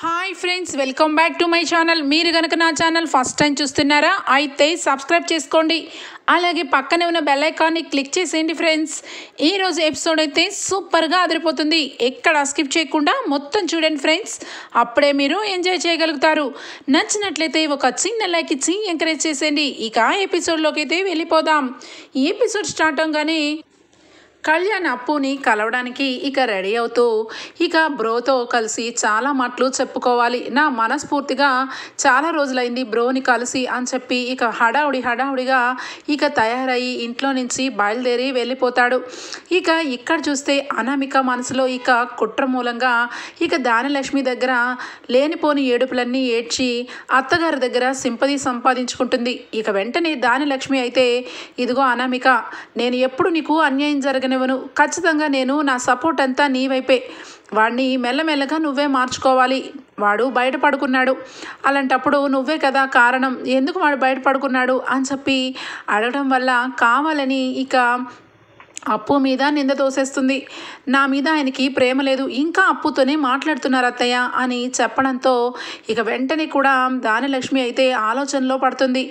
Hi friends, welcome back to my channel. మీరు కనుక నా ఛానల్ ఫస్ట్ టైం చూస్తున్నారా అయితే సబ్స్క్రైబ్ చేసుకోండి. అలాగే పక్కనే ఉన్న బెల్ ఐకాన్ని క్లిక్ చేసేయండి ఫ్రెండ్స్. ఈరోజు ఎపిసోడ్ అయితే సూపర్గా అదిరిపోతుంది. ఎక్కడ స్కిప్ చేయకుండా మొత్తం చూడండి ఫ్రెండ్స్. అప్పుడే మీరు ఎంజాయ్ చేయగలుగుతారు. నచ్చినట్లయితే ఒక చిన్న లైక్ ఇచ్చి ఎంకరేజ్ చేసేయండి. ఇక ఎపిసోడ్లోకి అయితే వెళ్ళిపోదాం. ఈ ఎపిసోడ్ స్టార్ట్ అవగానే కళ్యాణ్ అప్పుని కలవడానికి ఇక రెడీ అవుతూ ఇక బ్రోతో కలిసి చాలా మాటలు చెప్పుకోవాలి. నా మనస్ఫూర్తిగా చాలా రోజులైంది బ్రోని కలిసి అని చెప్పి ఇక హడావుడిగా ఇక తయారయ్యి ఇంట్లో నుంచి బయలుదేరి వెళ్ళిపోతాడు. ఇక ఇక్కడ చూస్తే అనామిక మనసులో ఇక కుట్ర మూలంగా ఇక దానలక్ష్మి దగ్గర లేనిపోని ఏడుపులన్నీ ఏడ్చి అత్తగారి దగ్గర సింపతి సంపాదించుకుంటుంది. ఇక వెంటనే దానలక్ష్మి అయితే, ఇదిగో అనామిక, నేను ఎప్పుడు నీకు అన్యాయం జరగని ఖచ్చితంగా నేను నా సపోర్ట్ అంతా నీ వైపే. వాడిని మెల్లమెల్లగా నువ్వే మార్చుకోవాలి. వాడు బయటపడుకున్నాడు, అలాంటప్పుడు నువ్వే కదా కారణం, ఎందుకు వాడు బయటపడుకున్నాడు అని చెప్పి అడగడం వల్ల కావాలని ఇక అప్పు మీద నింద తోసేస్తుంది. నా మీద ఆయనకి ప్రేమ లేదు, ఇంకా అప్పుతోనే మాట్లాడుతున్నారు అత్తయ్య అని చెప్పడంతో ఇక వెంటనే కూడా దానలక్ష్మి అయితే ఆలోచనలో పడుతుంది.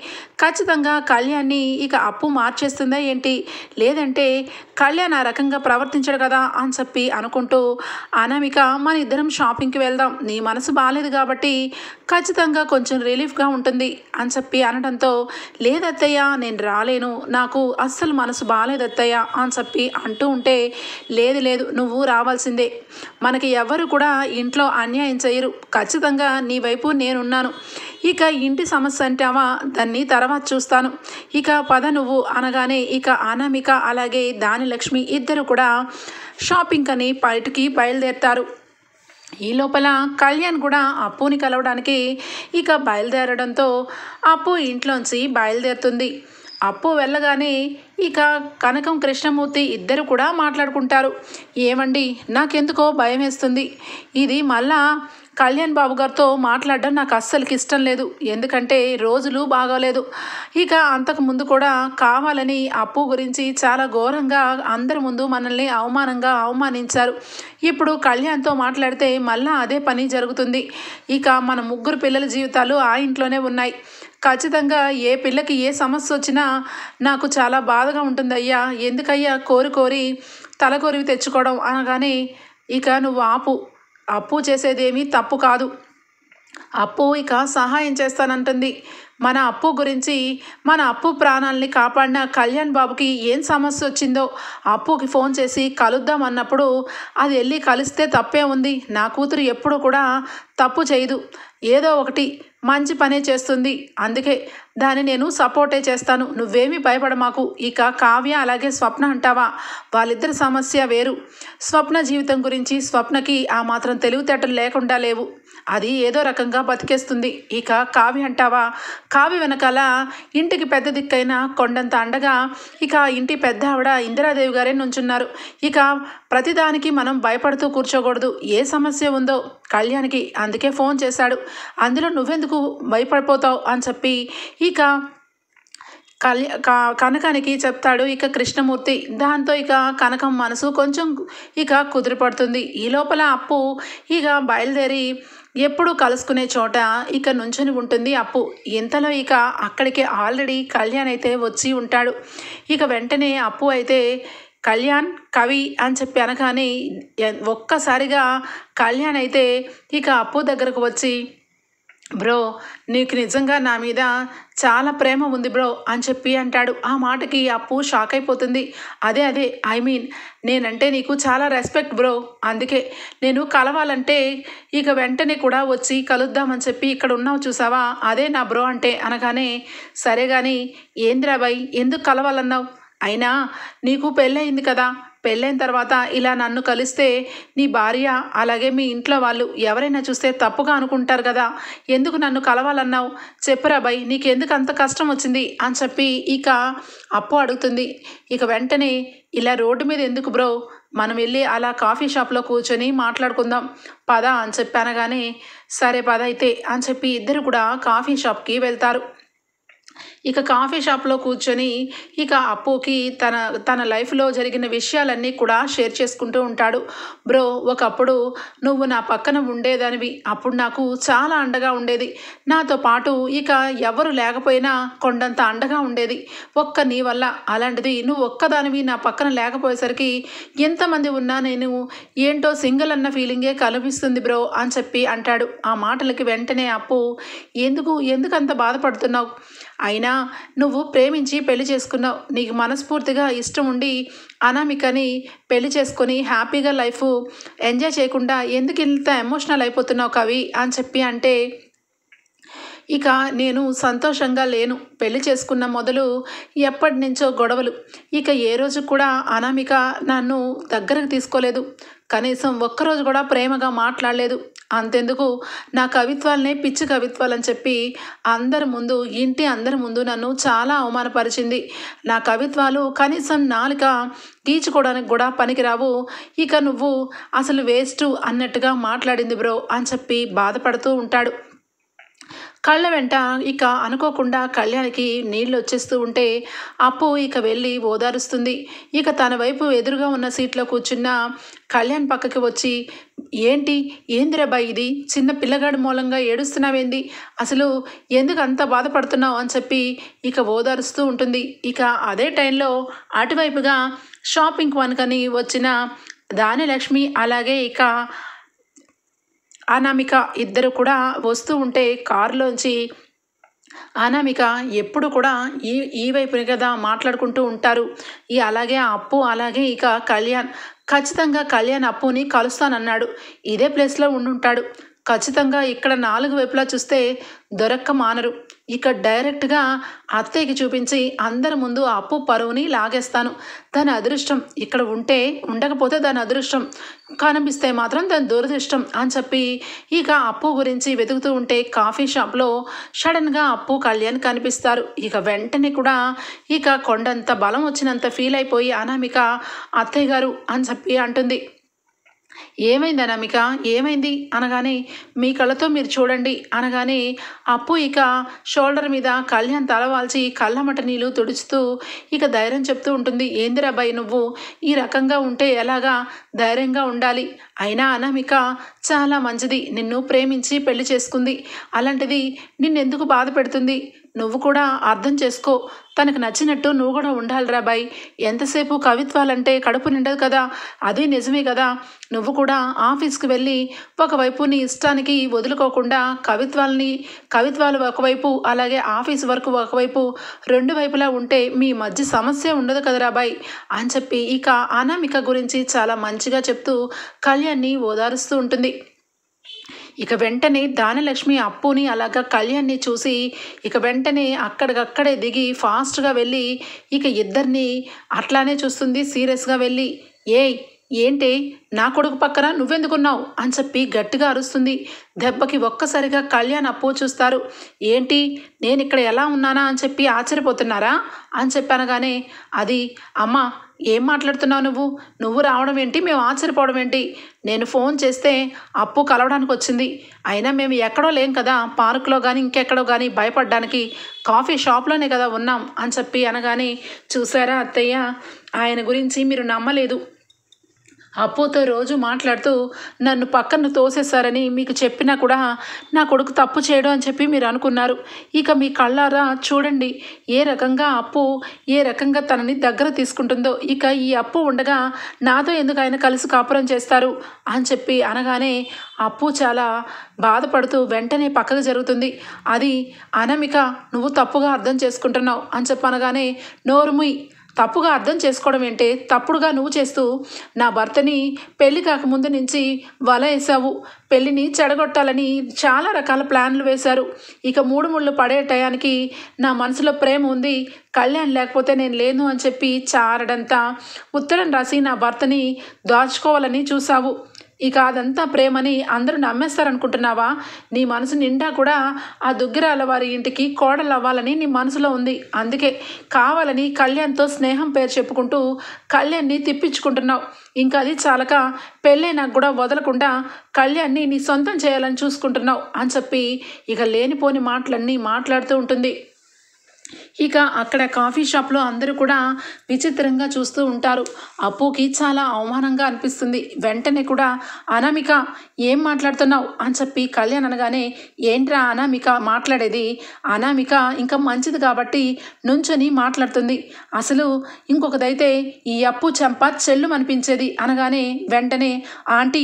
ఖచ్చితంగా కళ్యాణ్ని ఇక అప్పు మార్చేస్తుందా ఏంటి, లేదంటే కళ్యాణ్ ఆ రకంగా ప్రవర్తించడు కదా అని చెప్పి అనుకుంటూ, అనామిక మన ఇద్దరం షాపింగ్కి వెళ్దాం, నీ మనసు బాగాలేదు కాబట్టి ఖచ్చితంగా కొంచెం రిలీఫ్గా ఉంటుంది అని చెప్పి అనడంతో, లేదత్తయ్య నేను రాలేను, నాకు అస్సలు మనసు బాగాలేదు అత్తయ్య అని చెప్పి అంటూ ఉంటే, లేదు నువ్వు రావాల్సిందే, మనకి ఎవరు కూడా ఇంట్లో అన్యాయం చేయరు, ఖచ్చితంగా నీ వైపు నేనున్నాను, ఇక ఇంటి సమస్య అంటావా దాన్ని తర్వాత చూస్తాను, ఇక పద నువ్వు అనగానే ఇక అనామిక అలాగే దానిలక్ష్మి ఇద్దరు కూడా షాపింగ్ అని బయటికి బయలుదేరుతారు. ఈ లోపల కళ్యాణ్ కూడా అప్పుని కలవడానికి ఇక బయలుదేరడంతో అప్పు ఇంట్లోంచి బయలుదేరుతుంది. అప్పు వెళ్ళగానే ఇక కనకం కృష్ణమూర్తి ఇద్దరు కూడా మాట్లాడుకుంటారు. ఏమండి, నాకెందుకో భయం వేస్తుంది, ఇది మళ్ళా కళ్యాణ్ బాబు గారితో మాట్లాడడం నాకు అస్సలకి ఇష్టం లేదు, ఎందుకంటే రోజులు బాగోలేదు, ఇక అంతకు ముందు కూడా కావాలని అప్పు గురించి చాలా ఘోరంగా అందరి ముందు మనల్ని అవమానించారు, ఇప్పుడు కళ్యాణ్తో మాట్లాడితే మళ్ళా అదే పని జరుగుతుంది, ఇక మన ముగ్గురు పిల్లల జీవితాలు ఆ ఇంట్లోనే ఉన్నాయి, ఖచ్చితంగా ఏ పిల్లకి ఏ సమస్య వచ్చినా నాకు చాలా బాధగా ఉంటుందయ్యా, ఎందుకయ్యా కోరి తలకొరివి తెచ్చుకోవడం అనగానే, ఇక నువ్వు అప్పు చేసేదేమీ తప్పు కాదు, అప్పు ఇక సహాయం చేస్తానంటుంది. మన అప్పు గురించి, మన అప్పు ప్రాణాలని కాపాడిన కళ్యాణ్ బాబుకి ఏం సమస్య వచ్చిందో అప్పుకి ఫోన్ చేసి కలుద్దాం అన్నప్పుడు, అది వెళ్ళి కలిస్తే తప్పే ఉంది, నా కూతురు ఎప్పుడు కూడా తప్పు చేయదు, ఏదో ఒకటి మంచి పనే చేస్తుంది, అందుకే దాన్ని నేను సపోర్టే చేస్తాను, నువ్వేమీ భయపడ మాకు. ఇక కావ్య అలాగే స్వప్న అంటావా, వాళ్ళిద్దరి సమస్య వేరు, స్వప్న జీవితం గురించి స్వప్నకి ఆ మాత్రం తెలివితేటలు లేకుండా లేవు, అది ఏదో రకంగా బతికేస్తుంది. ఇక కావ్య అంటావా, కావ్య వెనకాల ఇంటికి పెద్ద దిక్కైన కొండంత అండగా ఇక ఇంటి పెద్ద ఆవిడ ఇందిరాదేవి గారే నుంచున్నారు, ఇక ప్రతిదానికి మనం భయపడుతూ కూర్చోకూడదు, ఏ సమస్య ఉందో కళ్యాణ్కి అందుకే ఫోన్ చేశాడు, అందులో నువ్వెందుకు భయపడిపోతావు అని చెప్పి ఇక కనకానికి చెప్తాడు ఇక కృష్ణమూర్తి. దాంతో ఇక కనకం మనసు కొంచెం ఇక కుదిరిపడుతుంది. ఈ లోపల అప్పు ఇక బయలుదేరి ఎప్పుడు కలుసుకునే చోట ఇక నుంచొని ఉంటుంది అప్పు. ఇంతలో ఇక అక్కడికి ఆల్రెడీ కళ్యాణ్ అయితే వచ్చి ఉంటాడు. ఇక వెంటనే అప్పు అయితే కళ్యాణ్ కవి అని చెప్పి అనగానే ఒక్కసారిగా కళ్యాణ్ అయితే ఇక అప్పు దగ్గరకు వచ్చి, బ్రో నీకు నిజంగా నా మీద చాలా ప్రేమ ఉంది బ్రో అని చెప్పి అంటాడు. ఆ మాటకి అప్పు షాక్ అయిపోతుంది. అదే నేనంటే నీకు చాలా రెస్పెక్ట్ బ్రో, అందుకే నేను కలవాలంటే ఇక వెంటనే కూడా వచ్చి కలుద్దామని చెప్పి ఇక్కడ ఉన్నావు చూసావా, అదే నా బ్రో అంటే అనగానే, సరే కానీ ఏంద్రా బాయ్ ఎందుకు కలవాలన్నావు, అయినా నీకు పెళ్ళయింది కదా, పెళ్ళైన తర్వాత ఇలా నన్ను కలిస్తే నీ భార్య అలాగే మీ ఇంట్లో వాళ్ళు ఎవరైనా చూస్తే తప్పుగా అనుకుంటారు కదా, ఎందుకు నన్ను కలవాలన్నావు, చెప్పురా బై, నీకెందుకు అంత కష్టం వచ్చింది అని చెప్పి ఇక అప్పు అడుగుతుంది. ఇక వెంటనే, ఇలా రోడ్డు మీద ఎందుకు బ్రో, మనం వెళ్ళి అలా కాఫీ షాప్లో కూర్చొని మాట్లాడుకుందాం పద అని చెప్పి అనగానే, సరే పద అయితే అని చెప్పి ఇద్దరు కూడా కాఫీ షాప్కి వెళ్తారు. ఇక కాఫీ షాప్లో కూర్చొని ఇక అప్పుకి తన తన లైఫ్లో జరిగిన విషయాలన్నీ కూడా షేర్ చేసుకుంటూ ఉంటాడు. బ్రో, ఒకప్పుడు నువ్వు నా పక్కన ఉండేదానివి, అప్పుడు నాకు చాలా అండగా ఉండేది, నాతో పాటు ఇక ఎవరు లేకపోయినా కొండంత అండగా ఉండేది ఒక్క నీ వల్ల. అలాంటిది నువ్వు ఒక్కదానివి నా పక్కన లేకపోయేసరికి ఎంతమంది ఉన్నా నేను ఏంటో సింగిల్ అన్న ఫీలింగే కనిపిస్తుంది బ్రో అని చెప్పి అంటాడు. ఆ మాటలకి వెంటనే అప్పు, ఎందుకంత బాధపడుతున్నావు? అయినా నువ్వు ప్రేమించి పెళ్లి చేసుకున్నావు, నీకు మనస్ఫూర్తిగా ఇష్టం ఉండి అనామికని పెళ్లి చేసుకొని హ్యాపీగా లైఫ్ ఎంజాయ్ చేయకుండా ఎందుకు ఇంత ఎమోషనల్ అయిపోతున్నావు కవి అని చెప్పి అంటే, ఇక నేను సంతోషంగా లేను. పెళ్లి చేసుకున్న మొదలు ఎప్పటి నుంచో గొడవలు, ఇక ఏ రోజు కూడా అనామిక నన్ను దగ్గరకు తీసుకోలేదు, కనీసం ఒక్కరోజు కూడా ప్రేమగా మాట్లాడలేదు. అంతెందుకు నా కవిత్వాలనే పిచ్చి కవిత్వాలని చెప్పి అందరి ముందు నన్ను చాలా అవమానపరిచింది. నా కవిత్వాలు కనీసం నాలుక గీచుకోవడానికి కూడా పనికిరావు, ఇక నువ్వు అసలు వేస్ట్ అన్నట్టుగా మాట్లాడింది బ్రో అని చెప్పి బాధపడుతూ ఉంటాడు. కళ్ళ వెంట ఇక అనుకోకుండా కళ్యాణ్కి నీళ్ళు వచ్చేస్తూ ఉంటే అప్పు ఇక వెళ్ళి ఓదారుస్తుంది. ఇక తన వైపు ఎదురుగా ఉన్న సీట్లో కూర్చున్న కళ్యాణ్ పక్కకి వచ్చి, ఏందిరాబాయ్ ఇది, చిన్న పిల్లగాడి మూలంగా ఏడుస్తున్నావేంది, అసలు ఎందుకు అంత బాధపడుతున్నావు అని చెప్పి ఇక ఓదారుస్తూ ఉంటుంది. ఇక అదే టైంలో అటువైపుగా షాపింగ్ వన్కని వచ్చిన దానిలక్ష్మి అలాగే ఇక అనామిక ఇద్దరు కూడా వస్తూ ఉంటే కారులోంచి అనామిక ఎప్పుడు కూడా ఈ వైపుని కదా మాట్లాడుకుంటూ ఉంటారు. అలాగే అప్పు అలాగే ఇక కళ్యాణ్, ఖచ్చితంగా కళ్యాణ్ అప్పుని కలుస్తానన్నాడు, ఇదే ప్లేస్లో ఉండుంటాడు, ఖచ్చితంగా ఇక్కడ నాలుగు వైపులా చూస్తే దొరక్క మానరు, ఇక డైరెక్ట్గా అత్తయ్యకి చూపించి అందరి ముందు అప్పు పరువుని లాగేస్తాను, దాని అదృష్టం ఇక్కడ ఉండకపోతే దాని అదృష్టం, కనిపిస్తే మాత్రం దాని దురదృష్టం అని చెప్పి ఇక అప్పు గురించి వెతుకుతూ ఉంటే కాఫీ షాప్లో సడన్గా అప్పు కళ్యాణ్ కనిపిస్తారు. ఇక వెంటనే కూడా ఇక కొండంత బలం వచ్చినంత ఫీల్ అయిపోయి అనామిక అత్తయ్య గారు అని చెప్పి అంటుంది. ఏమైంది అనామిక, ఏమైంది అనగానే, మీ కళ్ళతో మీరు చూడండి అనగానే అప్పు ఇక షోల్డర్ మీద కళ్యాణ్ తలవాల్చి కళ్ళమట నీళ్ళు తుడుచుతూ ఇక ధైర్యం చెప్తూ ఉంటుంది. ఏందిరాబాయ్ నువ్వు ఈ రకంగా ఉంటే ఎలాగా, ధైర్యంగా ఉండాలి, అయినా అనామిక చాలా మంచిది, నిన్ను ప్రేమించి పెళ్లి చేసుకుంది, అలాంటిది నిన్నెందుకు బాధ పెడుతుంది, నువ్వు కూడా అర్థం చేసుకో, తనకు నచ్చినట్టు నువ్వు కూడా ఉండాలిరా బాయ్, ఎంతసేపు కవిత్వాలంటే కడుపు నిండదు కదా, అది నిజమే కదా, నువ్వు కూడా ఆఫీస్కి వెళ్ళి ఒకవైపు నీ ఇష్టానికి వదులుకోకుండా కవిత్వాలు ఒకవైపు అలాగే ఆఫీస్ వర్క్ ఒకవైపు రెండు వైపులా ఉంటే మీ మధ్య సమస్య ఉండదు కదరా బాయ్ అని చెప్పి ఇక అనామిక గురించి చాలా మంచిగా చెప్తూ కళ్యాణ్ని ఓదారుస్తూ ఉంటుంది. ఇక వెంటనే దానలక్ష్మి అప్పుని అలాగా కళ్యాణ్ని చూసి ఇక వెంటనే అక్కడికక్కడే దిగి ఫాస్ట్గా వెళ్ళి ఇక ఇద్దరిని అట్లానే చూస్తుంది సీరియస్గా వెళ్ళి, ఏంటి నా కొడుకు పక్కన నువ్వెందుకున్నావు అని చెప్పి గట్టిగా అరుస్తుంది. దెబ్బకి ఒక్కసారిగా కళ్యాణ్ అప్పు చూస్తారు. ఏంటి నేను ఇక్కడ ఎలా ఉన్నానా అని చెప్పి ఆశ్చర్యపోతున్నారా అని చెప్పనగానే, అది అమ్మ ఏం మాట్లాడుతున్నావు, నువ్వు రావడం ఏంటి, మేము ఆశ్చర్యపోవడం ఏంటి, నేను ఫోన్ చేస్తే అప్పు కలవడానికి వచ్చింది, అయినా మేము ఎక్కడో లేం కదా, పార్కులో కానీ ఇంకెక్కడో కానీ భయపడడానికి కాఫీ షాప్లోనే కదా ఉన్నాం అని చెప్పి అనగానే, చూసారా అత్తయ్య, ఆయన గురించి మీరు నమ్మలేదు, అప్పుతో రోజు మాట్లాడుతూ నన్ను పక్కన తోసేశారని మీకు చెప్పినా కూడా నా కొడుకు తప్పు చేయడం అని చెప్పి మీరు అనుకున్నారు, ఇక మీ కళ్ళారా చూడండి ఏ రకంగా తనని దగ్గర తీసుకుంటుందో, ఇక ఈ అప్పు ఉండగా నాతో ఎందుకు ఆయన కలిసి కాపురం చేస్తారు అని చెప్పి అనగానే అప్పు చాలా బాధపడుతూ వెంటనే పక్కకు జరుగుతుంది. అది అనామిక నువ్వు తప్పుగా అర్థం చేసుకుంటున్నావు అని చెప్పనగానే, నోరుముయ్, తప్పుగా అర్థం చేసుకోవడం ఏంటే, తప్పుడుగా నువ్వు చేస్తూ నా భర్తని పెళ్లి కాకముందు నుంచి వల వేసావు, పెళ్ళిని చెడగొట్టాలని చాలా రకాల ప్లాన్లు వేశారు, ఇక మూడు ముళ్ళు పడే టయానికి నా మనసులో ప్రేమ ఉంది, కళ్యాణ్ లేకపోతే నేను లేను అని చెప్పి చారడంతా ఉత్తరం రాసి నా భర్తని దాచుకోవాలని చూసావు, ఇక అదంతా ప్రేమని అందరూ నమ్మేస్తారనుకుంటున్నావా, నీ మనసు నిండా కూడా ఆ దుగ్గిరాల వారి ఇంటికి కోడలు అవ్వాలని నీ మనసులో ఉంది, అందుకే కావాలని కళ్యాణ్తో స్నేహం పేరు చెప్పుకుంటూ కళ్యాణ్ని తిప్పించుకుంటున్నావు, ఇంకా అది చాలక పెళ్ళైనా కూడా వదలకుండా కళ్యాణ్ని నీ సొంతం చేయాలని చూసుకుంటున్నావు అని చెప్పి ఇక లేనిపోని మాటలన్నీ మాట్లాడుతూ ఉంటుంది. ఇక అక్కడ కాఫీ షాప్లో అందరూ కూడా విచిత్రంగా చూస్తూ ఉంటారు. అప్పుకి చాలా అవమానంగా అనిపిస్తుంది. వెంటనే కూడా అనామిక ఏం మాట్లాడుతున్నావు అని చెప్పి కళ్యాణ్ అనగానే, ఏంట్రా అనామిక మాట్లాడేది, అనామిక ఇంకా మంచిది కాబట్టి నుంచొని మాట్లాడుతుంది, అసలు ఇంకొకదైతే ఈ అప్పు చెంప చెల్లు అనిపించేది అనగానే వెంటనే, ఆంటీ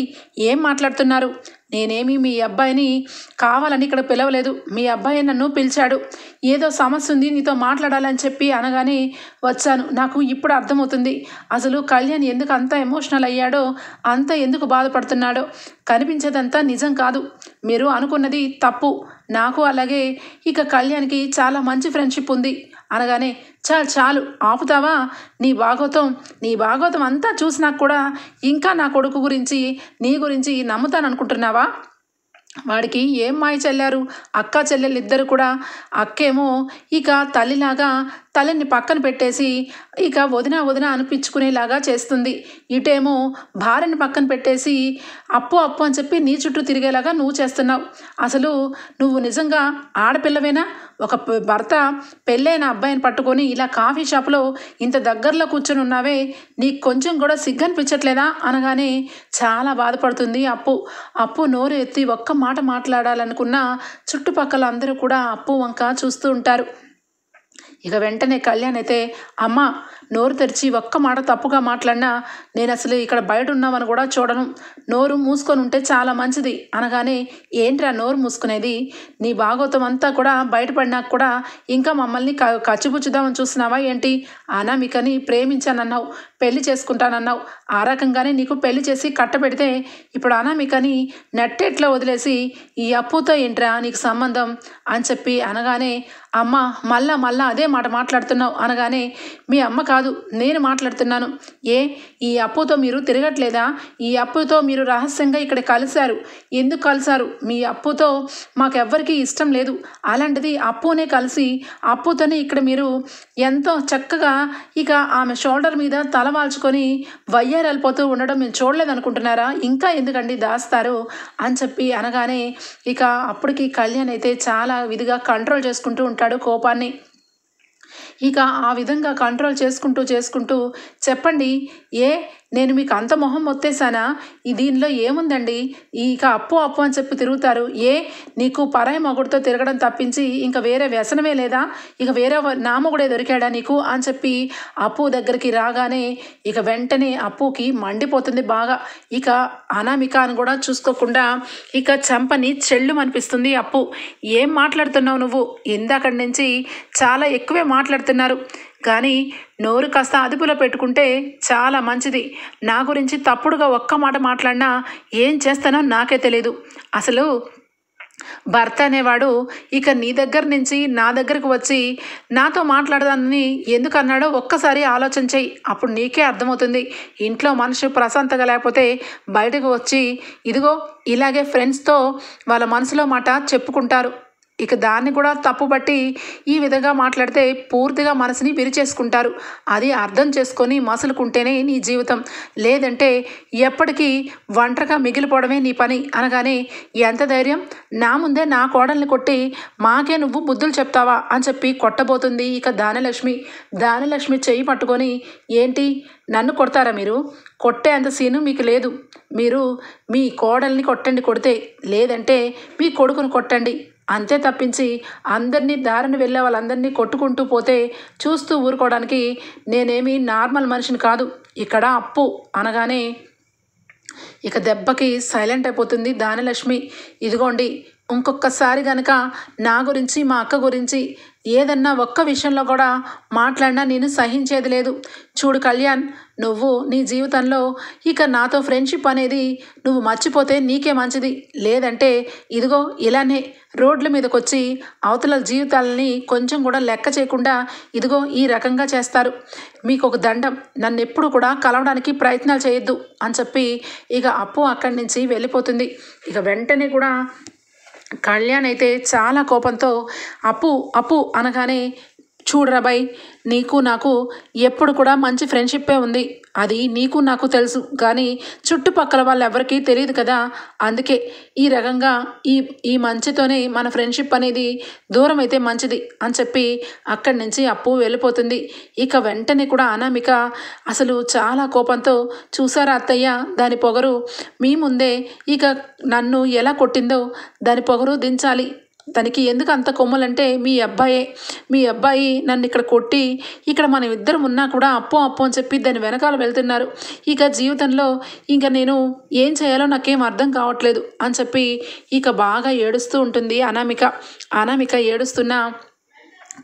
ఏం మాట్లాడుతున్నారు, నేనేమి మీ అబ్బాయిని కావాలని ఇక్కడ పిలవలేదు, మీ అబ్బాయి నన్ను పిలిచాడు, ఏదో సమస్య ఉంది నీతో మాట్లాడాలని చెప్పి అనగానే వచ్చాను, నాకు ఇప్పుడు అర్థమవుతుంది అసలు కళ్యాణ్ ఎందుకు అంత ఎమోషనల్ అయ్యాడో, అంత ఎందుకు బాధపడుతున్నాడో, కనిపించేదంతా నిజం కాదు, మీరు అనుకున్నది తప్పు, నాకు అలాగే ఇక కళ్యాణ్కి చాలా మంచి ఫ్రెండ్షిప్ ఉంది అనగానే, చాలు చాలు ఆపుతావా, నీ భాగవతం అంతా చూసినాక కూడా ఇంకా నా కొడుకు గురించి నీ గురించి నమ్ముతాననుకుంటున్నావా, వాడికి ఏం మాయ చెల్లారు, అక్క చెల్లెలు ఇద్దరు కూడా, అక్కేమో ఇక తల్లిలాగా తల్లిని పక్కన పెట్టేసి ఇక వదిన అనిపించుకునేలాగా చేస్తుంది, ఇటేమో భార్యని పక్కన పెట్టేసి అప్పు అని చెప్పి నీ చుట్టూ తిరిగేలాగా నువ్వు చేస్తున్నావు, అసలు నువ్వు నిజంగా ఆడపిల్లవేనా, ఒక భర్త పెళ్ళైన అబ్బాయిని పట్టుకొని ఇలా కాఫీ షాప్లో ఇంత దగ్గరలో కూర్చొని ఉన్నావే, నీకు కొంచెం కూడా సిగ్గనిపించట్లేదా అనగానే చాలా బాధపడుతుంది అప్పు నోరు ఎత్తి ఒక్క మాట మాట్లాడాలనుకున్న చుట్టుపక్కల అందరూ కూడా అప్పు వంక చూస్తూ ఉంటారు. ఇక వెంటనే కళ్యాణ్ అయితే, అమ్మ నోరు తెరిచి ఒక్క మాట తప్పుగా మాట్లాడినా నేను అసలు ఇక్కడ బయట ఉన్నామని కూడా చూడను, నోరు మూసుకొని ఉంటే చాలా మంచిది అనగానే, ఏంట్రా నోరు మూసుకునేది, నీ భాగవతం అంతా కూడా బయటపడినాక కూడా ఇంకా మమ్మల్ని కచ్చిపుచ్చుదామని చూస్తున్నావా ఏంటి, అనామికని ప్రేమించానన్నావు, పెళ్లి చేసుకుంటానన్నావు, ఆ రకంగానే నీకు పెళ్లి చేసి కట్టబెడితే ఇప్పుడు అనామికని నెట్టెట్లో వదిలేసి ఈ అప్పుతో ఏంట్రా నీకు సంబంధం అని చెప్పి అనగానే, అమ్మ మళ్ళా అదే మాట మాట్లాడుతున్నావు అనగానే, మీ అమ్మ కాదు నేను మాట్లాడుతున్నాను, ఈ అప్పుతో మీరు తిరగట్లేదా, ఈ అప్పుతో మీరు రహస్యంగా ఇక్కడ కలిశారు, ఎందుకు కలిశారు, మీ అప్పుతో మాకెవ్వరికీ ఇష్టం లేదు, అలాంటిది అప్పునే కలిసి అప్పుతోనే ఇక్కడ మీరు ఎంతో చక్కగా ఇక ఆమె షోల్డర్ మీద తల వాల్చుకొని వయ్యారెళ్ళిపోతూ ఉండడం మేము చూడలేదనుకుంటున్నారా, ఇంకా ఎందుకండి దాస్తారు అని చెప్పి అనగానే, ఇక అప్పటికి కళ్యాణ్ అయితే చాలా విధిగా కంట్రోల్ చేసుకుంటూ ఉంటాడు కోపాన్ని. ఇక ఆ విధంగా కంట్రోల్ చేసుకుంటూ చెప్పండి, నేను మీకు అంత మొహం మొత్తేసానా, దీనిలో ఏముందండి, ఇక అప్పు అని చెప్పి తిరుగుతారు, నీకు పరాయి మొగుడితో తిరగడం తప్పించి ఇంకా వేరే వ్యసనమే లేదా, ఇక వేరే నా మొగుడే దొరికాడా నీకు అని చెప్పి అప్పు దగ్గరికి రాగానే ఇక వెంటనే అప్పుకి మండిపోతుంది బాగా. ఇక అనామికను కూడా చూసుకోకుండా ఇక చంపని చెల్లు అనిపిస్తుంది అప్పు. ఏం మాట్లాడుతున్నావు నువ్వు, ఇందాకడి నుంచి చాలా ఎక్కువే మాట్లాడుతున్నారు, కానీ నోరు కాస్త అదుపులో పెట్టుకుంటే చాలా మంచిది, నా గురించి తప్పుడుగా ఒక్క మాట మాట్లాడినా ఏం చేస్తానో నాకే తెలీదు, అసలు భర్త అనేవాడు ఇక నీ దగ్గర నుంచి నా దగ్గరకు వచ్చి నాతో మాట్లాడదానని ఎందుకు అన్నాడో ఒక్కసారి ఆలోచన చెయ్యి, అప్పుడు నీకే అర్థమవుతుంది, ఇంట్లో మనిషి ప్రశాంతంగా లేకపోతే బయటకు వచ్చి ఇదిగో ఇలాగే ఫ్రెండ్స్తో వాళ్ళ మనసులో మాట చెప్పుకుంటారు, ఇక దాన్ని కూడా తప్పుబట్టి ఈ విధంగా మాట్లాడితే పూర్తిగా మనసుని విరిచేసుకుంటారు, అది అర్థం చేసుకొని మసులుకుంటేనే నీ జీవితం, లేదంటే ఎప్పటికీ ఒంటరిగా మిగిలిపోవడమే నీ పని అనగానే, ఎంత ధైర్యం, నా ముందే నా కోడల్ని కొట్టి మాకే నువ్వు బుద్ధులు చెప్తావా అని చెప్పి కొట్టబోతుంది ఇక దానలక్ష్మి చెయ్యి పట్టుకొని, ఏంటి నన్ను కొడతారా మీరు, కొట్టే అంత సీను మీకు లేదు, మీరు మీ కోడల్ని కొడితే, లేదంటే మీ కొడుకును కొట్టండి, అంతే తప్పించి అందరినీ దారిని వెళ్ళే వాళ్ళందరినీ కొట్టుకుంటూ పోతే చూస్తూ ఊరుకోవడానికి నేనేమి నార్మల్ మనిషిని కాదు, ఇక్కడ అప్పు అనగానే ఇక దెబ్బకి సైలెంట్ అయిపోతుంది దానలక్ష్మి. ఇదిగోండి ఇంకొకసారి కనుక నా గురించి మా అక్క గురించి ఏదన్నా ఒక్క విషయంలో కూడా మాట్లాడినా నేను సహించేది లేదు. చూడు కళ్యాణ్, నువ్వు నీ జీవితంలో ఇక నాతో ఫ్రెండ్షిప్ అనేది నువ్వు మర్చిపోతే నీకే మంచిది, లేదంటే ఇదిగో ఇలానే రోడ్ల మీదకి వచ్చి అవతల జీవితాలని కొంచెం కూడా లెక్క చేయకుండా ఇదిగో ఈ రకంగా చేస్తారు, మీకు ఒక దండం, నన్ను ఎప్పుడు కూడా కలవడానికి ప్రయత్నాలు చేయొద్దు అని చెప్పి ఇక అప్పు అక్కడి నుంచి వెళ్ళిపోతుంది. ఇక వెంటనే కూడా కళ్యాణ్ అయితే చాలా కోపంతో అప్పు అనగానే, చూడరాబాయ్, నీకు నాకు ఎప్పుడు కూడా మంచి ఫ్రెండ్షిప్పే ఉంది, అది నీకు నాకు తెలుసు, కానీ చుట్టుపక్కల వాళ్ళు ఎవరికీ తెలియదు కదా. అందుకే ఈ రకంగా ఈ ఈ మంచితోనే మన ఫ్రెండ్షిప్ అనేది దూరం అయితే మంచిది అని చెప్పి అక్కడి నుంచి అప్పు వెళ్ళిపోతుంది. ఇక వెంటనే కూడా అనామిక అసలు చాలా కోపంతో, చూసారా అత్తయ్య దాని పొగరు, మీ ముందే ఇక నన్ను ఎలా కొట్టిందో దాని పొగరు దించాలి. తనకి ఎందుకు అంత కొమ్మలంటే మీ అబ్బాయి నన్ను ఇక్కడ కొట్టి ఇక్కడ మనం ఇద్దరం ఉన్నా కూడా అప్పు అని చెప్పి దాని వెనకాల వెళ్తున్నారు. ఇక జీవితంలో ఇంకా నేను ఏం చేయాలో నాకేం అర్థం కావట్లేదు అని చెప్పి ఇక బాగా ఏడుస్తూ ఉంటుంది అనామిక ఏడుస్తున్న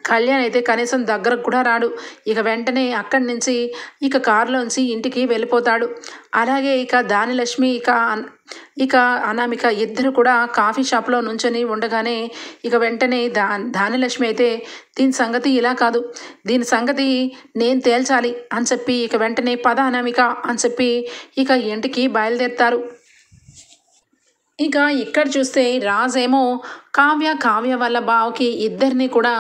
కళ్యాణ్ అయితే కనీసం దగ్గరకు కూడా రాడు. ఇక వెంటనే అక్కడి నుంచి ఇక కారులోంచి ఇంటికి వెళ్ళిపోతాడు. అలాగే ఇక దానిలక్ష్మి ఇక అనామిక ఇద్దరు కూడా కాఫీ షాప్లో నుంచొని ఉండగానే ఇక వెంటనే దానిలక్ష్మి అయితే దీని సంగతి ఇలా కాదు, దీని సంగతి నేను తేల్చాలి అని చెప్పి ఇక వెంటనే పద అనామిక అని చెప్పి ఇక ఇంటికి బయలుదేరుతారు. ఇక ఇక్కడ చూస్తే రాజేమో కావ్య వాళ్ళ బావకి ఇద్దరిని కూడా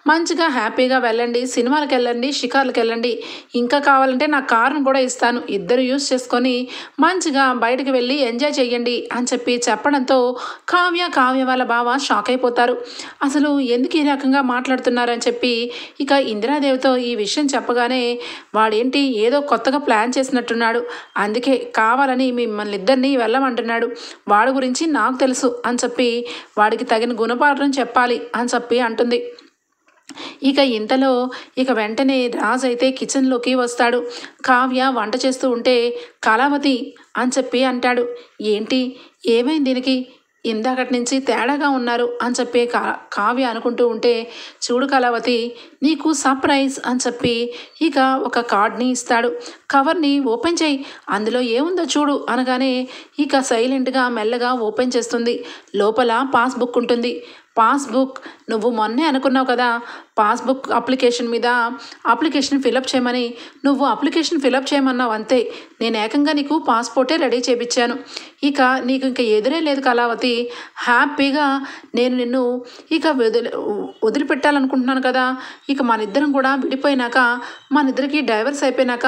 మంచిగా హ్యాపీగా వెళ్ళండి, సినిమాలకు వెళ్ళండి, షికార్లకు వెళ్ళండి, ఇంకా కావాలంటే నా కారును కూడా ఇస్తాను, ఇద్దరు యూస్ చేసుకొని మంచిగా బయటకు వెళ్ళి ఎంజాయ్ చేయండి అని చెప్పి చెప్పడంతో కావ్య వాళ్ళ బావ షాక్ అయిపోతారు. అసలు ఎందుకు ఈ రకంగా మాట్లాడుతున్నారని చెప్పి ఇక ఇందిరాదేవితో ఈ విషయం చెప్పగానే వాడేంటి ఏదో కొత్తగా ప్లాన్ చేసినట్టున్నాడు, అందుకే కావాలని మిమ్మల్ని ఇద్దరిని వెళ్ళమంటున్నాడు, వాడి గురించి నాకు తెలుసు అని చెప్పి వాడికి తగిన గుణపాఠం చెప్పాలి అని చెప్పి అంటుంది. ఇక ఇంతలో ఇక వెంటనే రాజు అయితే కిచెన్లోకి వస్తాడు. కావ్య వంట చేస్తూ ఉంటే కళావతి అని చెప్పి అంటాడు. ఏంటి ఏమైంది దీనికి, ఇందాకటి నుంచి తేడాగా ఉన్నారు అని చెప్పి కావ్య అనుకుంటూ ఉంటే, చూడు కళావతి నీకు సర్ప్రైజ్ అని చెప్పి ఇక ఒక కార్డ్ని ఇస్తాడు. కవర్ని ఓపెన్ చేయి, అందులో ఏముందో చూడు అనగానే ఇక సైలెంట్గా మెల్లగా ఓపెన్ చేస్తుంది. లోపల పాస్బుక్ ఉంటుంది. పాస్బుక్ నువ్వు మొన్నే అనుకున్నావు కదా పాస్బుక్ అప్లికేషన్ ఫిలప్ చేయమని, నువ్వు అప్లికేషన్ ఫిలప్ చేయమన్నావు అంతే, నేను ఏకంగా నీకు పాస్పోర్టే రెడీ చేయించాను. ఇక నీకు ఇంకా ఎదురే లేదు కళావతి, హ్యాపీగా నేను నిన్ను ఇక వదిలిపెట్టాలనుకుంటున్నాను కదా. ఇక మన ఇద్దరం కూడా విడిపోయినాక, మన ఇద్దరికి డైవర్స్ అయిపోయినాక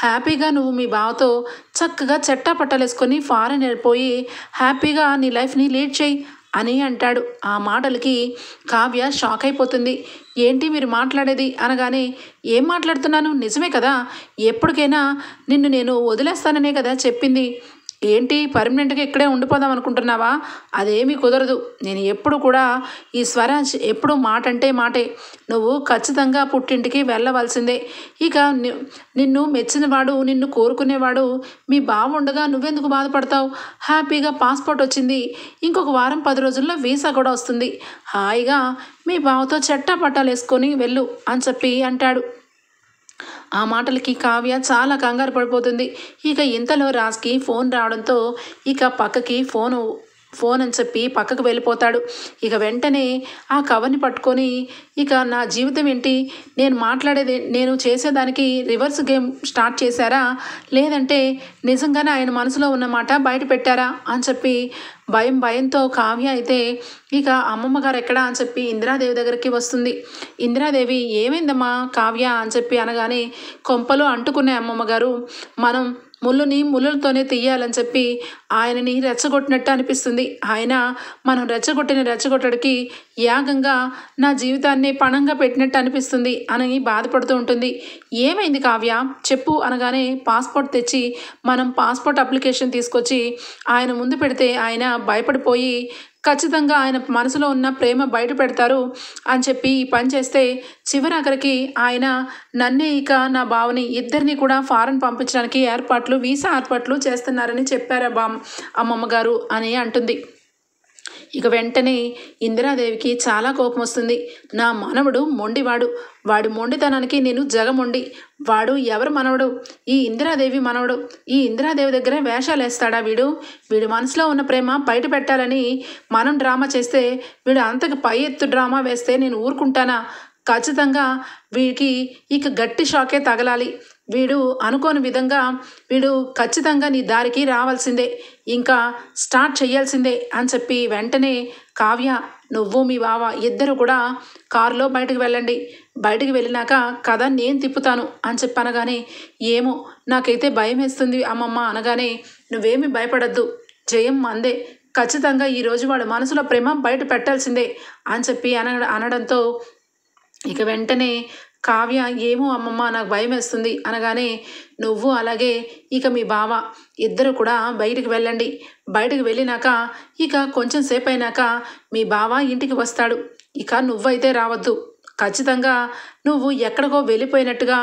హ్యాపీగా నువ్వు మీ బావతో చక్కగా చెట్టా పట్టాలేసుకొని ఫారెన్ వెళ్ళిపోయి హ్యాపీగా నీ లైఫ్ని లీడ్ చేయి అని అంటాడు. ఆ మాటలకి కావ్య షాక్ అయిపోతుంది. ఏంటి మీరు మాట్లాడేది అనగానే, ఏం మాట్లాడుతున్నాను, నిజమే కదా, ఎప్పటికైనా నిన్ను నేను వదిలేస్తాననే కదా చెప్పింది, ఏంటి పర్మనెంట్గా ఇక్కడే ఉండిపోదాం అనుకుంటున్నావా, అదేమీ కుదరదు, నేను ఎప్పుడు కూడా ఈ స్వరాజ్ ఎప్పుడు మాట అంటే మాటే, నువ్వు ఖచ్చితంగా పుట్టింటికి వెళ్ళవలసిందే. ఇక నిన్ను మెచ్చినవాడు, నిన్ను కోరుకునేవాడు మీ బావ ఉండగా నువ్వెందుకు బాధపడతావు, హ్యాపీగా పాస్పోర్ట్ వచ్చింది, ఇంకొక వారం 10 రోజుల్లో వీసా కూడా వస్తుంది, హాయిగా మీ బావతో చెట్టా పట్టాలు వేసుకొని వెళ్ళు అని చెప్పి అంటాడు. ఆ మాటలకి కావ్య చాలా కంగారు పడిపోతుంది. ఇక ఇంతలో రాజ్కి ఫోన్ రావడంతో ఇక పక్కకి ఫోన్ అని చెప్పి పక్కకు వెళ్ళిపోతాడు. ఇక వెంటనే ఆ కవర్ని పట్టుకొని, ఇక నా జీవితం ఏంటి, నేను చేసేదానికి రివర్స్ గేమ్ స్టార్ట్ చేశారా, లేదంటే నిజంగానే ఆయన మనసులో ఉన్నమాట బయట పెట్టారా అని చెప్పి భయంతో కావ్య అయితే ఇక అమ్మమ్మ గారు ఎక్కడా అని చెప్పి ఇందిరాదేవి దగ్గరికి వస్తుంది. ఇందిరాదేవి ఏమైందమ్మా కావ్య అని చెప్పి అనగానే, కొంపలో అంటుకునే అమ్మమ్మ గారు, ముళ్ళులతోనే తీయాలని చెప్పి ఆయనని రెచ్చగొట్టినట్టు అనిపిస్తుంది, ఆయన మనం రెచ్చగొట్టడికి యాగంగా నా జీవితాన్ని పణంగా పెట్టినట్టు అనిపిస్తుంది అని బాధపడుతూ ఉంటుంది. ఏమైంది కావ్య చెప్పు అనగానే, పాస్పోర్ట్ తెచ్చి మనం పాస్పోర్ట్ అప్లికేషన్ తీసుకొచ్చి ఆయన ముందు పెడితే ఆయన భయపడిపోయి ఖచ్చితంగా ఆయన మనసులో ఉన్న ప్రేమ బయట పెడతారు అని చెప్పి ఈ పని చేస్తే చివరాఖరికి ఆయన నన్నే ఇక నా బావని ఇద్దరిని కూడా ఫారెన్ పంపించడానికి వీసా ఏర్పాట్లు చేస్తున్నారని చెప్పారా అమ్మమ్మ గారు అని అంటుంది. ఇక వెంటనే ఇందిరాదేవికి చాలా కోపం వస్తుంది. నా మనవడు మొండివాడు, వాడి మొండితనానికి నేను జగమొండి, వాడు ఎవరు మనవడు, ఈ ఇందిరాదేవి మనవడు, ఈ ఇందిరాదేవి దగ్గర వేషాలు వేస్తాడా వీడి మనసులో ఉన్న ప్రేమ బయట పెట్టాలని మనం డ్రామా చేస్తే, వీడు అంతకు పై ఎత్తు డ్రామా వేస్తే నేను ఊరుకుంటానా, ఖచ్చితంగా వీడికి ఇక గట్టి షాకే తగలాలి, వీడు అనుకోని విధంగా వీడు ఖచ్చితంగా నీ దారికి రావాల్సిందే, ఇంకా స్టార్ట్ చేయాల్సిందే అని చెప్పి వెంటనే కావ్య నువ్వు మీ బావ ఇద్దరు కూడా కారులో బయటకు వెళ్ళండి, బయటికి వెళ్ళినాక కథ నేను తిప్పుతాను అని చెప్పి అనగానే ఏమో నాకైతే భయం వేస్తుంది అమ్మమ్మ అనగానే నువ్వేమి భయపడద్దు, జయం మందే, ఖచ్చితంగా ఈరోజు వాడు మనసులో ప్రేమ బయట పెట్టాల్సిందే అని చెప్పి అనడంతో ఇక వెంటనే కావ్య ఏమో అమ్మమ్మ నాకు భయం వేస్తుంది అనగానే నువ్వు అలాగే ఇక మీ బావ ఇద్దరు కూడా బయటికి వెళ్ళండి, బయటికి వెళ్ళినాక ఇక కొంచెం సేపు అయినాక మీ బావ ఇంటికి వస్తాడు, ఇక నువ్వైతే రావద్దు, ఖచ్చితంగా నువ్వు ఎక్కడికో వెళ్ళిపోయినట్టుగా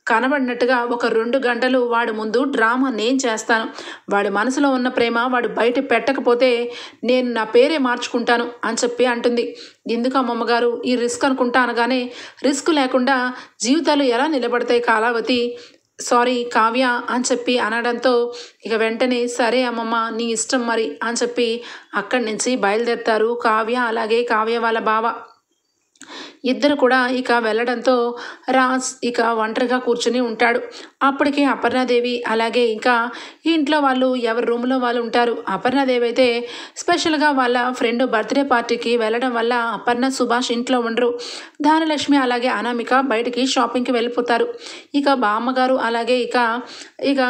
కనబడినట్టుగా ఒక 2 గంటలు వాడి ముందు డ్రామా నేను చేస్తాను, వాడి మనసులో ఉన్న ప్రేమ వాడు బయట పెట్టకపోతే నేను నా పేరే మార్చుకుంటాను అని చెప్పి అంటుంది. ఎందుకు అమ్మమ్మగారు ఈ రిస్క్ అనుకుంటా అనగానే రిస్క్ లేకుండా జీవితాలు ఎలా నిలబడతాయి కాలావతి, సారీ కావ్య అని చెప్పి అనడంతో ఇక వెంటనే సరే అమ్మమ్మ నీ ఇష్టం మరి అని చెప్పి అక్కడి నుంచి బయలుదేరుతారు కావ్య అలాగే కావ్య వాళ్ళ బావ. ఇద్దరు కూడా ఇక వెళ్ళడంతో రాజ్ ఇక ఒంటరిగా కూర్చుని ఉంటాడు. అప్పటికే అపర్ణాదేవి అలాగే ఇంకా ఇంట్లో వాళ్ళు ఎవరి రూమ్లో వాళ్ళు ఉంటారు. అపర్ణాదేవి అయితే స్పెషల్గా వాళ్ళ ఫ్రెండ్ బర్త్డే పార్టీకి వెళ్ళడం వల్ల అపర్ణ సుభాష్ ఇంట్లో ఉండరు. ధానలక్ష్మి అలాగే అనామిక బయటికి షాపింగ్కి వెళ్ళిపోతారు. ఇక బామ్మగారు అలాగే ఇక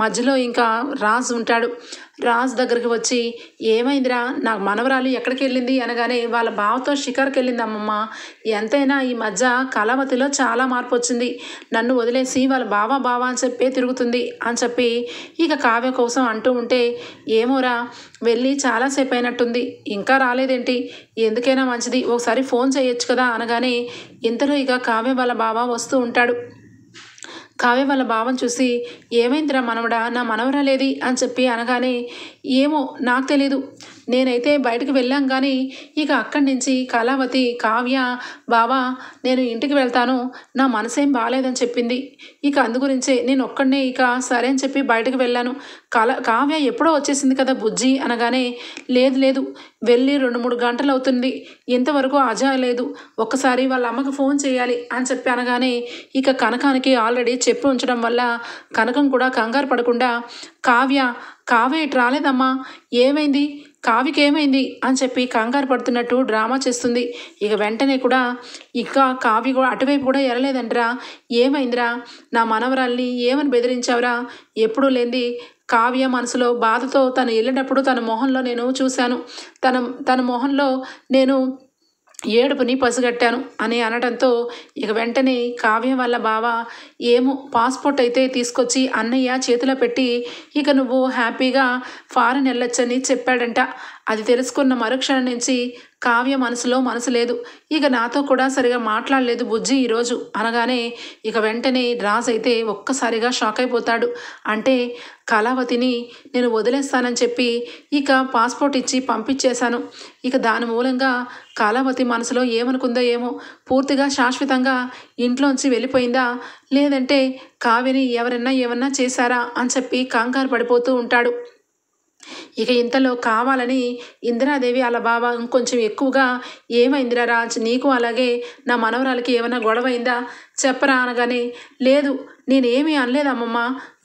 మధ్యలో ఇంకా రాజ్ ఉంటాడు. రాజ్ దగ్గరికి వచ్చి ఏమైందిరా నా మనవరాలు ఎక్కడికి వెళ్ళింది అనగానే వాళ్ళ బావతో షికార్కి వెళ్ళింది అమ్మమ్మ, ఎంతైనా ఈ మధ్య కళావతిలో చాలా మార్పు వచ్చింది, నన్ను వదిలేసి వాళ్ళ బావ అని చెప్పే తిరుగుతుంది అని చెప్పి ఇక కావ్య కోసం అంటూ ఉంటే ఏమోరా వెళ్ళి చాలాసేపు అయినట్టుంది ఇంకా రాలేదేంటి, ఎందుకైనా మంచిది ఒకసారి ఫోన్ చేయొచ్చు కదా అనగానే ఇంతలో ఇక కావ్య వాళ్ళ బావ వస్తూ ఉంటాడు. కావ్య వాళ్ళ భావం చూసి ఏమైందిరా మనవడా నా మనవరాలేది అని చెప్పి అనగానే ఏమో నాకు తెలీదు, నేనైతే బయటకు వెళ్ళాం కానీ ఇక అక్కడి నుంచి కళావతి కావ్య బావా నేను ఇంటికి వెళ్తాను నా మనసేం బాగాలేదని చెప్పింది, ఇక అందుగురించే నేను ఒక్కడనే ఇక సరే అని చెప్పి బయటకు వెళ్ళాను, కావ్య ఎప్పుడో వచ్చేసింది కదా బుజ్జి అనగానే లేదు వెళ్ళి 2-3 గంటలు అవుతుంది ఇంతవరకు అజా లేదు, ఒక్కసారి వాళ్ళ అమ్మకు ఫోన్ చేయాలి అని చెప్పి అనగానే ఇక కనకానికి ఆల్రెడీ చెప్పి ఉంచడం వల్ల కనకం కూడా కంగారు పడకుండా కావ్య ఇటు రాలేదమ్మా ఏమైంది కావ్యకి ఏమైంది అని చెప్పి కంగారు పడుతున్నట్టు డ్రామా చేస్తుంది. ఇక వెంటనే కూడా ఇక కావ్య కూడా అటువైపు కూడా ఎరలేదంటరా, ఏమైందిరా నా మనవరాల్ని ఏమని బెదిరించావురా, ఎప్పుడూ లేంది కావ్య మనసులో బాధతో తను వెళ్ళినప్పుడు తన మొహంలో నేను చూశాను, తన మొహంలో నేను ఏడుపుని పసిగట్టాను అని అనడంతో ఇక వెంటనే కావ్య వాళ్ళ బావ ఏమో పాస్పోర్ట్ అయితే తీసుకొచ్చి అన్నయ్య చేతిలో పెట్టి ఇక నువ్వు హ్యాపీగా ఫారెన్ వెళ్ళొచ్చని చెప్పాడంట. అది తెలుసుకున్న మరుక్షణం నుంచి కావ్య మనసులో మనసు లేదు, ఇక నాతో కూడా సరిగా మాట్లాడలేదు బుజ్జి ఈరోజు అనగానే ఇక వెంటనే రాజ్ అయితే ఒక్కసారిగా షాక్ అయిపోతాడు. అంటే కళావతిని నేను వదిలేస్తానని చెప్పి ఇక పాస్పోర్ట్ ఇచ్చి పంపించేశాను, ఇక దాని మూలంగా కళావతి మనసులో ఏమనుకుందో ఏమో పూర్తిగా శాశ్వతంగా ఇంట్లోంచి వెళ్ళిపోయిందా లేదంటే కావ్యని ఎవరన్నా ఏమన్నా చేశారా అని చెప్పి కంగారు పడిపోతూ ఉంటాడు. ఇక ఇంతలో కావాలని ఇందిరాదేవి అలా బావ ఇంకొంచెం ఎక్కువగా ఏమైందిరా రాజ్ నీకు అలాగే నా మనవరాలకి ఏమైనా గొడవ అయిందా చెప్పరా అనగానే లేదు నేనేమీ అనలేదమ్మమ్మ,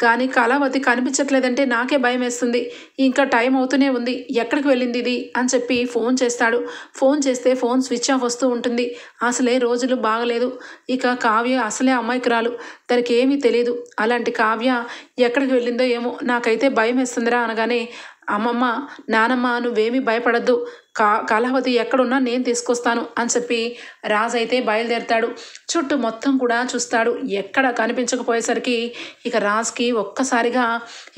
కానీ కళావతి కనిపించట్లేదంటే నాకే భయం వేస్తుంది, ఇంకా టైం అవుతూనే ఉంది ఎక్కడికి వెళ్ళింది ఇది అని చెప్పి ఫోన్ చేస్తాడు. ఫోన్ చేస్తే ఫోన్ స్విచ్ ఆఫ్ వస్తూ ఉంటుంది. అసలే రోజులు బాగలేదు, ఇక కావ్య అసలే అమాయకురాలు తనకి ఏమీ తెలియదు, అలాంటి కావ్య ఎక్కడికి వెళ్ళిందో ఏమో నాకైతే భయం వేస్తుందిరా అనగానే అమ్మమ్మ నానమ్మ నువ్వేమీ భయపడద్దు, కళావతి ఎక్కడున్నా నేను తీసుకొస్తాను అని చెప్పి రాజ్ అయితే బయలుదేరుతాడు. చుట్టూ మొత్తం కూడా చూస్తాడు, ఎక్కడ కనిపించకపోయేసరికి ఇక రాజ్కి ఒక్కసారిగా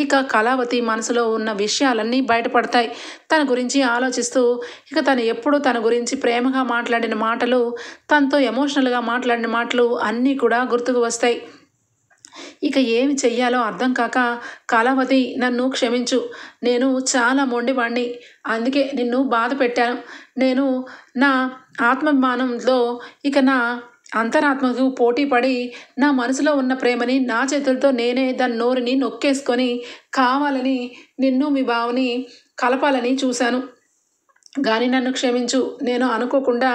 ఇక కళావతి మనసులో ఉన్న విషయాలన్నీ బయటపడతాయి. తన గురించి ఆలోచిస్తూ ఇక తను ఎప్పుడు తన గురించి ప్రేమగా మాట్లాడిన మాటలు తనతో ఎమోషనల్గా మాట్లాడిన మాటలు అన్నీ కూడా గుర్తుకు వస్తాయి. ఇక ఏమి చెయ్యాలో అర్థం కాక కళావతి నన్ను క్షమించు, నేను చాలా మొండివాణ్ణి, అందుకే నిన్ను బాధ పెట్టాను, నేను నా ఆత్మాభిమానంలో ఇక నా అంతరాత్మకు పోటీ పడి నా మనసులో ఉన్న ప్రేమని నా చేతులతో నేనే దాని నోరుని నొక్కేసుకొని కావాలని నిన్ను మీ బావని కలపాలని చూశాను, కానీ నన్ను క్షమించు, నేను అనుకోకుండా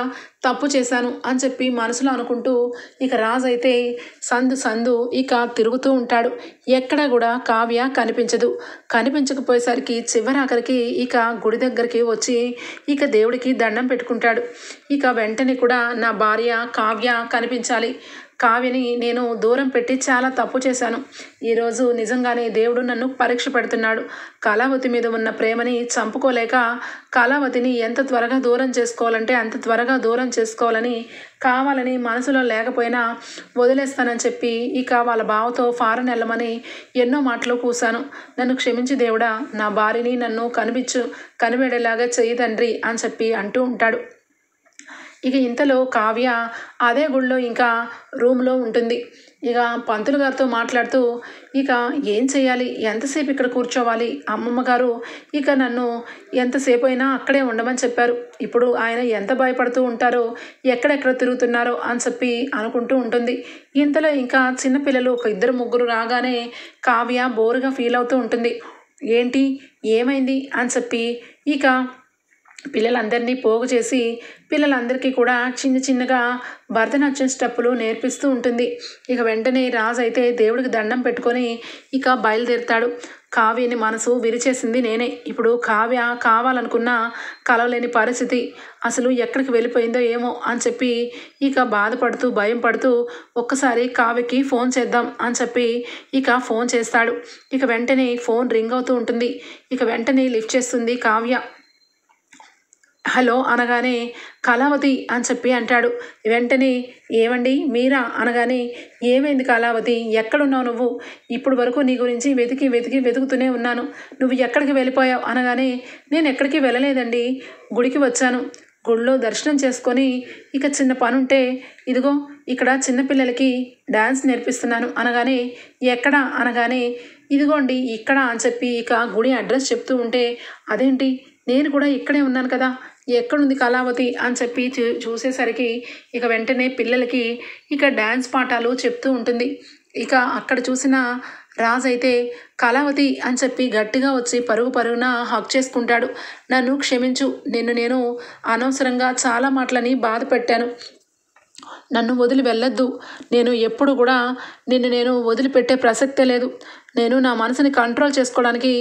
తప్పు చేశాను అని చెప్పి మనసులో అనుకుంటూ ఇక రాజు అయితే సందు ఇక తిరుగుతూ ఉంటాడు. ఎక్కడ కూడా కావ్య కనిపించదు. కనిపించకపోయేసరికి చివరాఖరికి ఇక గుడి దగ్గరికి వచ్చి ఇక దేవుడికి దండం పెట్టుకుంటాడు. ఇక వెంటనే కూడా నా భార్య కావ్య కనిపించాలి, కావ్యని నేను దూరం పెట్టి చాలా తప్పు చేశాను. ఈరోజు నిజంగానే దేవుడు నన్ను పరీక్ష పెడుతున్నాడు. కళావతి మీద ఉన్న ప్రేమని చంపుకోలేక కళావతిని ఎంత త్వరగా దూరం చేసుకోవాలంటే అంత త్వరగా దూరం చేసుకోవాలని కావాలని మనసులో లేకపోయినా వదిలేస్తానని చెప్పి ఇక వాళ్ళ బావతో ఫారెన్ వెళ్ళమని ఎన్నో మాటలు కూశాను. నన్ను క్షమించి దేవుడా, నా భార్యని నన్ను కనిపెడేలాగా చెయ్యి తండ్రి అని చెప్పి అంటూ ఉంటాడు. ఇక ఇంతలో కావ్య అదే గుళ్ళో ఇంకా రూమ్లో ఉంటుంది. ఇక పంతులు గారితో మాట్లాడుతూ ఇక ఏం చేయాలి, ఎంతసేపు ఇక్కడ కూర్చోవాలి, అమ్మమ్మ గారు ఇక నన్ను ఎంతసేపు అయినా అక్కడే ఉండమని చెప్పారు. ఇప్పుడు ఆయన ఎంత భయపడుతూ ఉంటారో, ఎక్కడెక్కడ తిరుగుతున్నారో అని చెప్పి అనుకుంటూ ఉంటుంది. ఇంతలో ఇంకా చిన్నపిల్లలు ఒక 2-3 రాగానే కావ్య బోరుగా ఫీల్ అవుతూ ఉంటుంది. ఏంటి, ఏమైంది అని చెప్పి ఇక పిల్లలందరినీ పోగు చేసి పిల్లలందరికీ కూడా చిన్నగా భరతనాట్యం స్టెప్పులు నేర్పిస్తూ ఉంటుంది. ఇక వెంటనే రాజు అయితే దేవుడికి దండం పెట్టుకొని ఇక బయలుదేరుతాడు. కావ్యని మనసు విరిచేసింది నేనే. ఇప్పుడు కావ్య కావాలనుకున్న కలవలేని పరిస్థితి, అసలు ఎక్కడికి వెళ్ళిపోయిందో ఏమో అని చెప్పి ఇక బాధపడుతూ భయం పడుతూ ఒక్కసారి కావ్యకి ఫోన్ చేద్దాం అని చెప్పి ఇక ఫోన్ చేస్తాడు. ఇక వెంటనే ఫోన్ రింగ్ అవుతూ ఉంటుంది. ఇక వెంటనే లిఫ్ట్ చేస్తుంది కావ్య. హలో అనగానే కళావతి అని చెప్పి అంటాడు. వెంటనే ఏమండి మీరా అనగానే ఏమైంది కళావతి, ఎక్కడున్నావు నువ్వు? ఇప్పుడు వరకు నీ గురించి వెతుకుతూనే ఉన్నాను, నువ్వు ఎక్కడికి వెళ్ళిపోయావు అనగానే నేను ఎక్కడికి వెళ్ళలేదండి, గుడికి వచ్చాను, గుడిలో దర్శనం చేసుకొని ఇక చిన్న పని ఉంటే ఇదిగో ఇక్కడ చిన్నపిల్లలకి డ్యాన్స్ నేర్పిస్తున్నాను అనగానే ఎక్కడ అనగానే ఇదిగోండి ఇక్కడ అని చెప్పి ఇక గుడి అడ్రస్ చెప్తూ ఉంటే అదేంటి, నేను కూడా ఇక్కడే ఉన్నాను కదా, ఎక్కడుంది కళావతి అని చెప్పి చూసేసరికి ఇక వెంటనే పిల్లలకి ఇక డ్యాన్స్ పాఠాలు చెప్తూ ఉంటుంది. ఇక అక్కడ చూసిన రాజు అయితే కళావతి అని చెప్పి గట్టిగా వచ్చి పరుగున హక్ చేసుకుంటాడు. నన్ను క్షమించు, నేను అనవసరంగా చాలా మాటలని బాధ పెట్టాను, నన్ను వదిలి వెళ్ళొద్దు, నేను ఎప్పుడు కూడా నేను వదిలిపెట్టే ప్రసక్తే లేదు, నేను నా మనసుని కంట్రోల్ చేసుకోవడానికి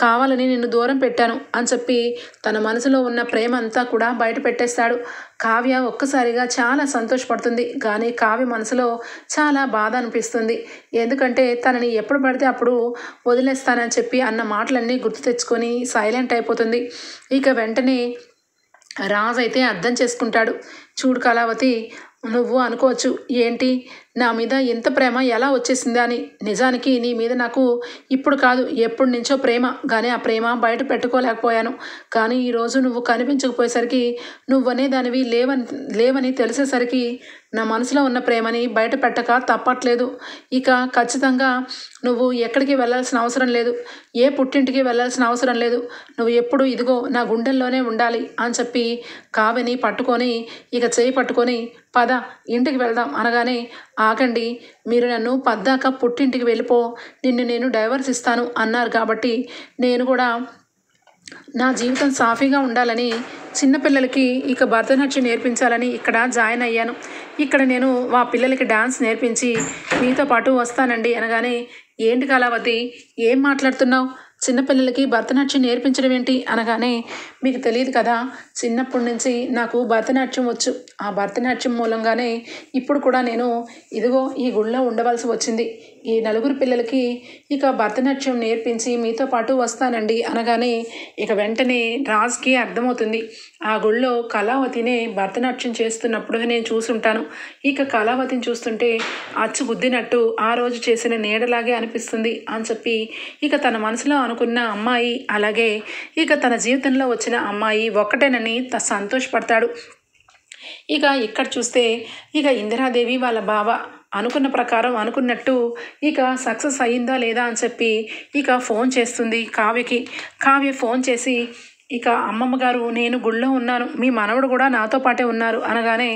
కావాలని నిన్ను దూరం పెట్టాను అని చెప్పి తన మనసులో ఉన్న ప్రేమ అంతా కూడా బయట పెట్టేస్తాడు. కావ్య ఒక్కసారిగా చాలా సంతోషపడుతుంది. కానీ కావ్య మనసులో చాలా బాధ అనిపిస్తుంది. ఎందుకంటే తనని ఎప్పుడు పడితే అప్పుడు వదిలేస్తానని చెప్పి అన్న మాటలన్నీ గుర్తు తెచ్చుకొని సైలెంట్ అయిపోతుంది. ఇక వెంటనే రాజు అయితే అర్థం చేసుకుంటాడు. చూడు కళావతి, నువ్వు అనుకోవచ్చు ఏంటి నా మీద ఎంత ప్రేమ ఎలా వచ్చేసిందా అని, నిజానికి నీ మీద నాకు ఇప్పుడు కాదు ఎప్పటి నుంచో ప్రేమ, కానీ ఆ ప్రేమ బయట పెట్టుకోలేకపోయాను. కానీ ఈరోజు నువ్వు కనిపించకపోయేసరికి నువ్వనే దానివి లేవని తెలిసేసరికి నా మనసులో ఉన్న ప్రేమని బయట పెట్టక తప్పట్లేదు. ఇక ఖచ్చితంగా నువ్వు ఎక్కడికి వెళ్ళాల్సిన అవసరం లేదు, ఏ పుట్టింటికి వెళ్ళాల్సిన అవసరం లేదు, నువ్వు ఎప్పుడు ఇదిగో నా గుండెల్లోనే ఉండాలి అని చెప్పి కావ్యని పట్టుకొని ఇక చేయి పట్టుకొని పద ఇంటికి వెళ్దాం అనగానే ఆగండి, మీరు నన్ను పద్దాక పుట్టింటికి వెళ్ళిపో, నిన్ను నేను డైవర్స్ ఇస్తాను అన్నారు కాబట్టి నేను కూడా నా జీవితం సాఫీగా ఉండాలని చిన్నపిల్లలకి ఇక భరతనాట్యం నేర్పించాలని ఇక్కడ జాయిన్ అయ్యాను. ఇక్కడ నేను మా పిల్లలకి డాన్స్ నేర్పించి మీతో పాటు వస్తానండి అనగానే ఏంటి కళావతి ఏం మాట్లాడుతున్నావు, చిన్నపిల్లలకి భరతనాట్యం నేర్పించడం ఏంటి అనగానే మీకు తెలియదు కదా, చిన్నప్పటి నుంచి నాకు భరతనాట్యం వచ్చు, ఆ భరతనాట్యం మూలంగానే ఇప్పుడు కూడా నేను ఇదిగో ఈ గుళ్ళో ఉండవలసి వచ్చింది, ఈ 4 పిల్లలకి ఇక భరతనాట్యం నేర్పించి మీతో పాటు వస్తానండి అనగానే ఇక వెంటనే రాజ్కి అర్థమవుతుంది ఆ గుళ్ళో కళావతినే భరతనాట్యం చేస్తున్నప్పుడు నేను చూసుంటాను. ఇక కళావతిని చూస్తుంటే అచ్చు గుద్దినట్టు ఆ రోజు చేసిన నీడలాగే అనిపిస్తుంది అని చెప్పి ఇక తన మనసులో అనుకున్న అమ్మాయి అలాగే ఇక తన జీవితంలో వచ్చిన అమ్మాయి ఒక్కటేనని సంతోషపడతాడు. ఇక ఇక్కడ చూస్తే ఇక ఇందిరాదేవి వాళ్ళ బావ అనుకున్న ప్రకారం అనుకున్నట్టు ఇక సక్సెస్ అయ్యిందా లేదా అని చెప్పి ఇక ఫోన్ చేస్తుంది కావ్యకి. కావ్య ఫోన్ చేసి ఇక అమ్మమ్మ గారు నేను గుళ్ళో ఉన్నాను, మీ మనవడు కూడా నాతో పాటే ఉన్నారు అనగానే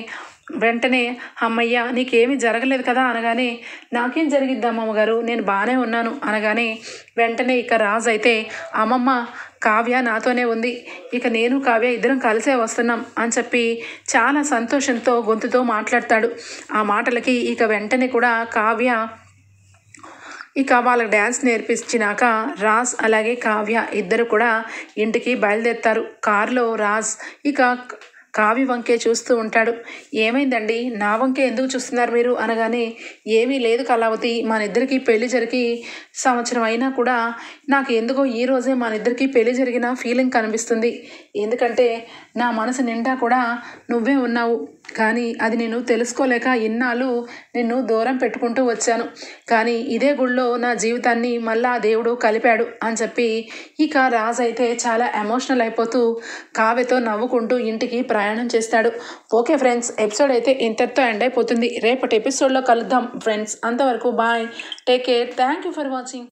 వెంటనే అమ్మయ్య నీకేమీ జరగలేదు కదా అనగానే నాకేం జరిగిద్ది అమ్మమ్మ గారు, నేను బాగానే ఉన్నాను అనగానే వెంటనే ఇక రాజు అయితే అమ్మమ్మ కావ్య నాతోనే ఉంది, ఇక నేను కావ్య ఇద్దరం కలిసే వస్తున్నాం అని చెప్పి చాలా సంతోషంతో గొంతుతో మాట్లాడతాడు. ఆ మాటలకి ఇక వెంటనే కూడా కావ్య ఇక వాళ్ళకి డ్యాన్స్ నేర్పించినాక రాజ్ అలాగే కావ్య ఇద్దరు కూడా ఇంటికి బయలుదేరుతారు. కారులో రాజ్ ఇక కావ్య వంకే చూస్తూ ఉంటాడు. ఏమైందండి, నా వంకే ఎందుకు చూస్తున్నారు మీరు అనగానే, ఏమీ లేదు కళావతి, మన ఇద్దరికి పెళ్లి జరిగి సంవత్సరం అయినా కూడా నాకు ఎందుకో ఈ రోజే మన ఇద్దరికి పెళ్లి జరిగిన ఫీలింగ్ కనిపిస్తుంది. ఎందుకంటే నా మనసు నిండా కూడా నువ్వే ఉన్నావు, కానీ అది నేను తెలుసుకోలేక ఇన్నాళ్ళు నిన్ను దూరం పెట్టుకుంటూ వచ్చాను. కానీ ఇదే గుళ్ళో నా జీవితాన్ని మళ్ళా దేవుడు కలిపాడు అని చెప్పి ఇక రాజ్ అయితే చాలా ఎమోషనల్ అయిపోతూ కావ్యతో నవ్వుకుంటూ ఇంటికి ప్రయాణం చేస్తాడు. ఓకే ఫ్రెండ్స్, ఎపిసోడ్ అయితే ఇంతటితో ఎండ్ అయిపోతుంది. రేపటి ఎపిసోడ్లో కలుద్దాం ఫ్రెండ్స్. అంతవరకు bye, take care, thank you for watching.